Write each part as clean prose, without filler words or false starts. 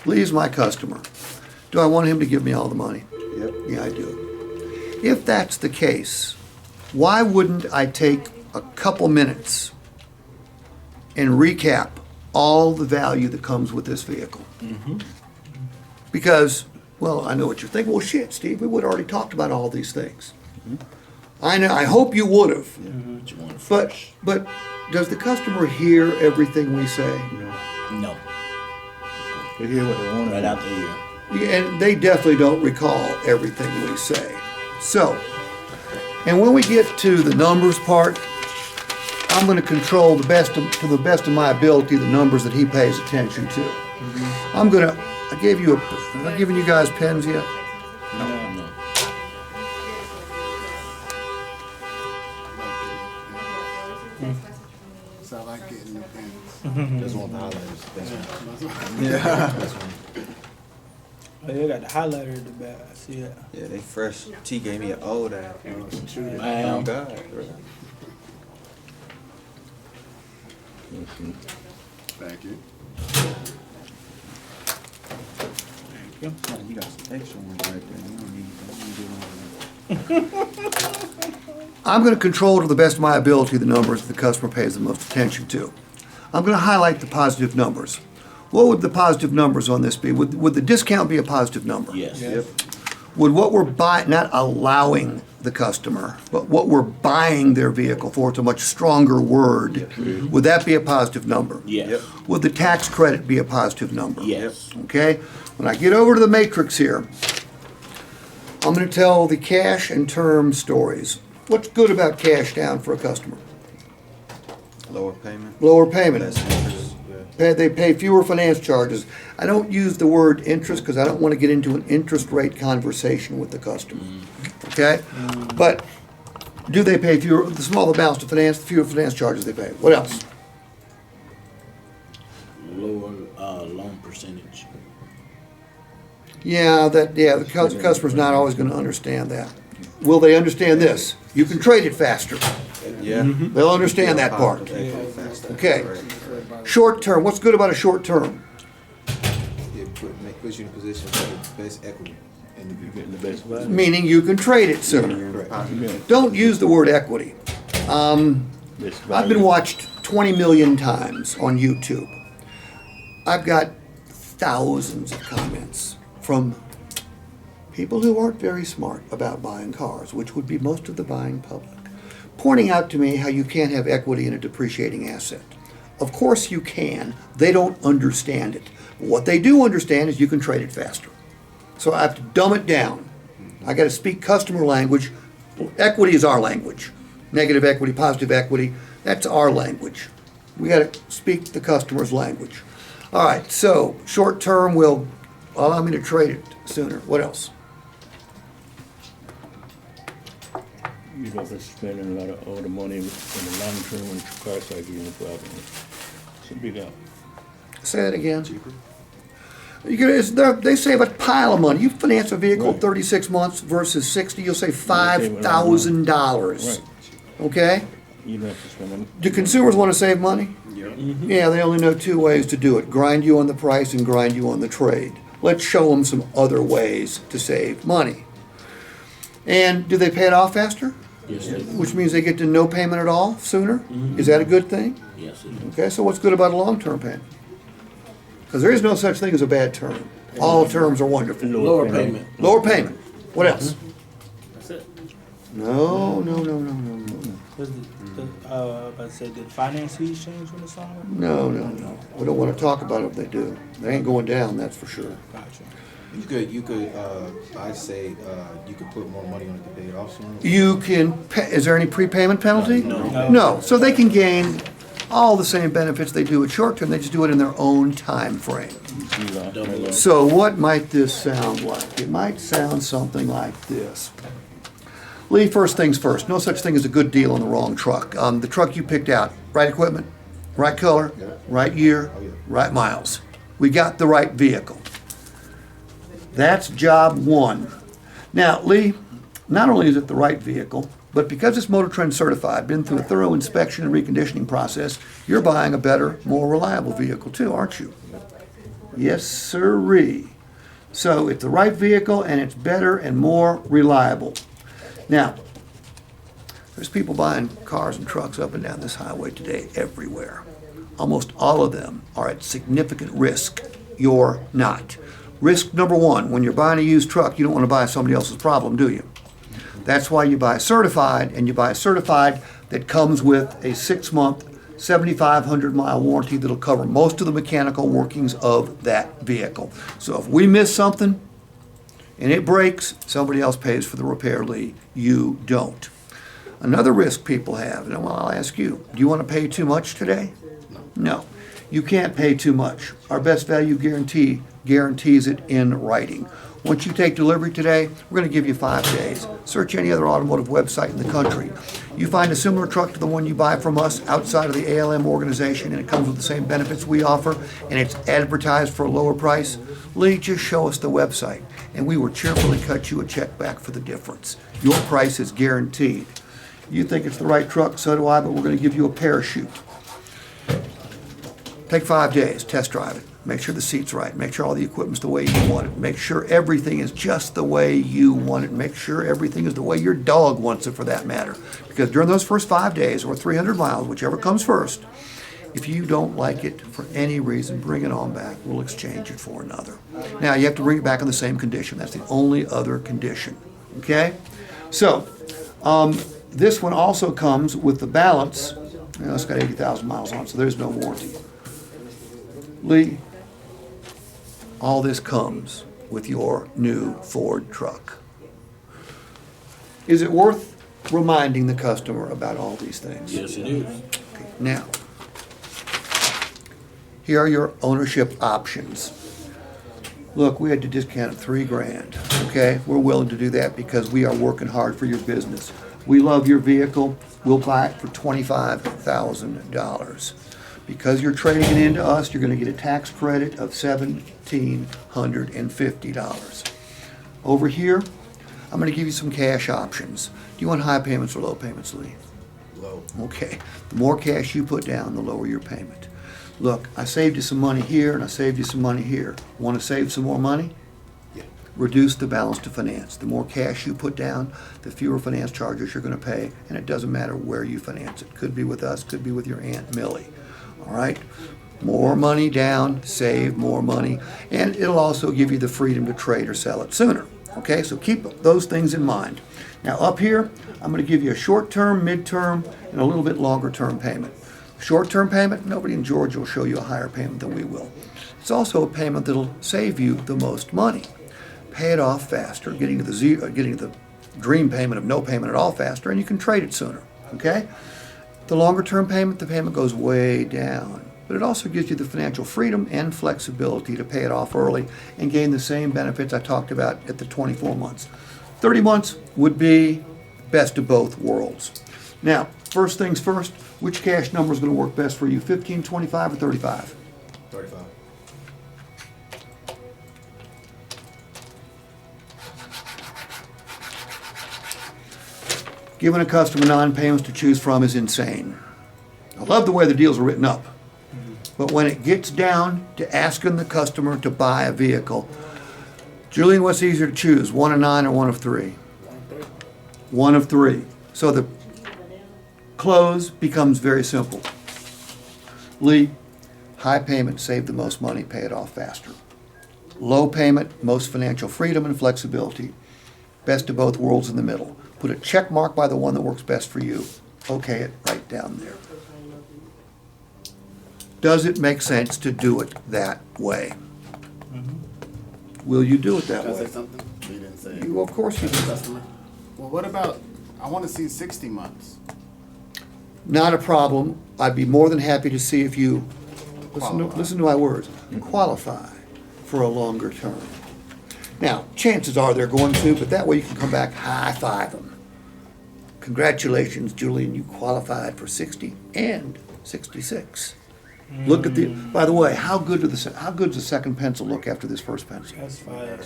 Lee's my customer. Do I want him to give me all the money? Yep. Yeah, I do. If that's the case, why wouldn't I take a couple minutes and recap all the value that comes with this vehicle? Because, well, I know what you're thinking. Well, shit, Steve, we would have already talked about all these things. I know. I hope you would have. What you want But first? does the customer hear everything we say? No. They hear what they want. Right out the ear. Yeah, and they definitely don't recall everything we say. So, and when we get to the numbers part, I'm going to control to the best of my ability the numbers that he pays attention to. I'm giving you guys pens yet? No. So I like getting new pens. That's one of the highlighters. That's one. Oh, you got the highlighter at the back. I see it. Yeah, they fresh. T gave me an old ass. Oh Wow. God. Thank you. You got some extra ones right there. You don't need that. I'm going to control to the best of my ability the numbers that the customer pays the most attention to. I'm going to highlight the positive numbers. What would the positive numbers on this be? Would the discount be a positive number? Yes. Yep. Would what we're buying, not allowing the customer, but what we're buying their vehicle for, it's a much stronger word, would that be a positive number? Yes. Yep. Would the tax credit be a positive number? Yes. Okay? When I get over to the matrix here, I'm going to tell the cash and term stories. What's good about cash down for a customer? Lower payment. Lower payment. Less interest. Yeah. They pay fewer finance charges. I don't use the word interest because I don't want to get into an interest rate conversation with the customer. Okay? But do they pay fewer, the smaller balance to finance, the fewer finance charges they pay? What else? Lower loan percentage. The customer's not always going to understand that. Will they understand this? You can trade it faster. Yeah. They'll understand that part. Okay. Short term, what's good about a short term? It puts you in a position for the best equity. And You're getting the best value. Meaning you can trade it sooner. Don't use the word equity. Best I've been value. watched 20 million times on YouTube. I've got thousands of comments from people who aren't very smart about buying cars, which would be most of the buying public, pointing out to me how you can't have equity in a depreciating asset. Of course you can. They don't understand it. What they do understand is you can trade it faster. So I have to dumb it down. I got to speak customer language. Equity is our language. Negative equity, positive equity, that's our language. We got to speak the customer's language. All right, so short term will allow me to trade it sooner. What else? You don't be spending a lot of older money in the long term when your car start getting a problem. It's a big help. Say that again. They save a pile of money. You finance a vehicle Right. 36 months versus 60, you'll save save a lot of $5,000. Right. Okay? You don't have to spend money. Do consumers want to save money? Yeah, they only know two ways to do it. Grind you on the price and grind you on the trade. Let's show them some other ways to save money. And do they pay it off faster? Yes, it is. Which means they get to no payment at all sooner? Is that a good thing? Yes, it is. Okay, so what's good about a long-term payment? Because there is no such thing as a bad term. All terms are wonderful. Lower payment. Lower payment. What else? That's it. No. Was about to say, did finance fees change when it's on? No. We don't want to talk about it if they do. They ain't going down, that's for sure. Gotcha. you could, I'd say, you could put more money on it to pay it off sooner. You can pay, is there any prepayment penalty? No. No, so they can gain all the same benefits they do at short term, they just do it in their own time frame. Double up. So what might this sound like? It might sound something like this. Lee, first things first, no such thing as a good deal on the wrong truck. The truck you picked out, right equipment, right color, right year, right miles. We got the right vehicle. That's job one. Now, Lee, not only is it the right vehicle, but because it's Motor Trend certified, been through a thorough inspection and reconditioning process, you're buying a better, more reliable vehicle too, aren't you? Yes, sirree. So it's the right vehicle and it's better and more reliable. Now, there's people buying cars and trucks up and down this highway today everywhere. Almost all of them are at significant risk. You're not. Risk number one, when you're buying a used truck, you don't want to buy somebody else's problem, do you? That's why you buy certified, and you buy certified that comes with a 6-month, 7,500-mile warranty that'll cover most of the mechanical workings of that vehicle. So if we miss something and it breaks, somebody else pays for the repair, Lee. You don't. Another risk people have, and I'll ask you, do you want to pay too much today? No. You can't pay too much. Our best value guarantee guarantees it in writing. Once you take delivery today, we're going to give you 5 days. Search any other automotive website in the country. You find a similar truck to the one you buy from us outside of the ALM organization, and it comes with the same benefits we offer, and it's advertised for a lower price, Lee, just show us the website, and we will cheerfully cut you a check back for the difference. Your price is guaranteed. You think it's the right truck, so do I, but we're going to give you a parachute. Take 5 days, test drive it. Make sure the seat's right. Make sure all the equipment's the way you want it. Make sure everything is just the way you want it. Make sure everything is the way your dog wants it, for that matter. Because during those first 5 days, or 300 miles, whichever comes first, if you don't like it for any reason, bring it on back. We'll exchange it for another. Now, you have to bring it back in the same condition. That's the only other condition. Okay? So, this one also comes with the balance. It's got 80,000 miles on it, so there's no warranty. Lee, all this comes with your new Ford truck. Is it worth reminding the customer about all these things? Yes, it is. Okay, now, here are your ownership options. Look, we had to discount it $3,000, okay? We're willing to do that because we are working hard for your business. We love your vehicle. We'll buy it for $25,000. Because you're trading it into us, you're going to get a tax credit of $1,750. Over here, I'm going to give you some cash options. Do you want high payments or low payments, Lee? Low. Okay. The more cash you put down, the lower your payment. Look, I saved you some money here and I saved you some money here. Want to save some more money? Yeah. Reduce the balance to finance. The more cash you put down, the fewer finance charges you're going to pay, and it doesn't matter where you finance it. Could be with us, could be with your Aunt Millie. All right? More money down, save more money, and it'll also give you the freedom to trade or sell it sooner. Okay, so keep those things in mind. Now up here, I'm going to give you a short-term, mid-term, and a little bit longer-term payment. Short-term payment, nobody in Georgia will show you a higher payment than we will. It's also a payment that'll save you the most money. Pay it off faster, getting to the dream payment of no payment at all faster, and you can trade it sooner. Okay? The longer-term payment, the payment goes way down. But it also gives you the financial freedom and flexibility to pay it off early and gain the same benefits I talked about at the 24 months. 30 months would be best of both worlds. Now, first things first, which cash number is going to work best for you, 15, 25, or 35? 35. Giving a customer non-payments to choose from is insane. I love the way the deals are written up. But when it gets down to asking the customer to buy a vehicle, Julian, what's easier to choose, 1 of 9 or 1 of 3? 1 of 3. So the close becomes very simple. Lee, high payment, save the most money, pay it off faster. Low payment, most financial freedom and flexibility. Best of both worlds in the middle. Put a check mark by the one that works best for you. Okay it right down there. Does it make sense to do it that way? Will you do it that Can I say way? something? You didn't say it. You, of course you do. Customer. Well, what about, I want to see 60 months. Not a problem. I'd be more than happy to see if you, Qualify. listen to my words, qualify for a longer term. Now, chances are they're going to, but that way you can come back, high five them. Congratulations, Julian, you qualified for 60 and 66. Look at the, by the way, how good does the second pencil look after this first pencil? That's fine. Way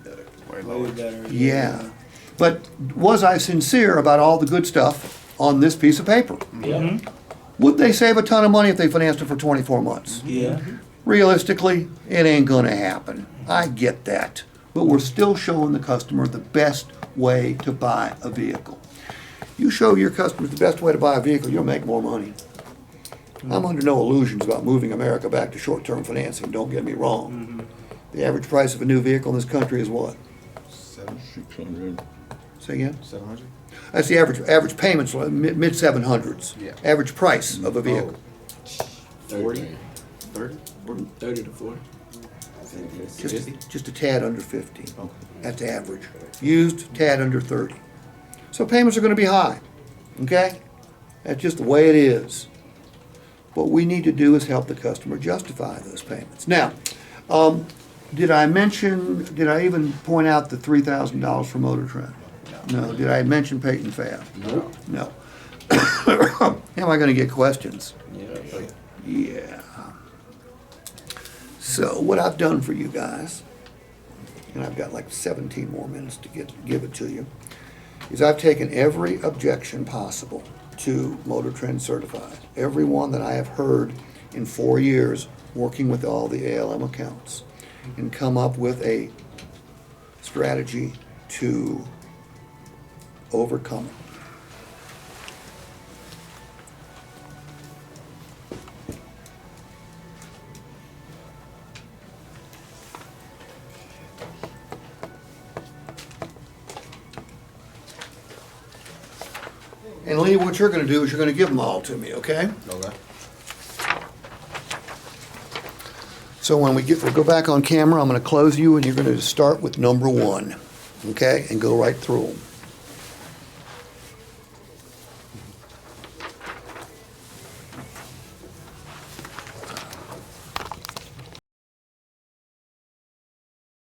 better. Way Way lower. better. Yeah. But was I sincere about all the good stuff on this piece of paper? Yeah. Would they save a ton of money if they financed it for 24 months? Yeah. Realistically, it ain't gonna happen. I get that. But we're still showing the customer the best way to buy a vehicle. You show your customers the best way to buy a vehicle, you'll make more money. I'm under no illusions about moving America back to short-term financing, don't get me wrong. The average price of a new vehicle in this country is what? 600. Say again? 700? That's the average payments, mid 700s. Yeah. Average price of a vehicle. 40? 30? 30? 30 to 40. Just a tad under 50. That's average. Used, tad under 30. So payments are gonna be high, okay? That's just the way it is. What we need to do is help the customer justify those payments. Now, did I even point out the $3,000 for Motor Trend? No. Did I mention Peyton Fab? Nope. No. Am I gonna get questions? Yeah. Yeah. So what I've done for you guys, and I've got like 17 more minutes to give it to you, is I've taken every objection possible to Motor Trend Certified, every one that I have heard in 4 years working with all the ALM accounts, and come up with a strategy to overcome it. And Lee, what you're gonna do is you're gonna give them all to me, okay? Okay. So when we'll go back on camera, I'm gonna close you and you're gonna start with number 1, okay? And go right through them.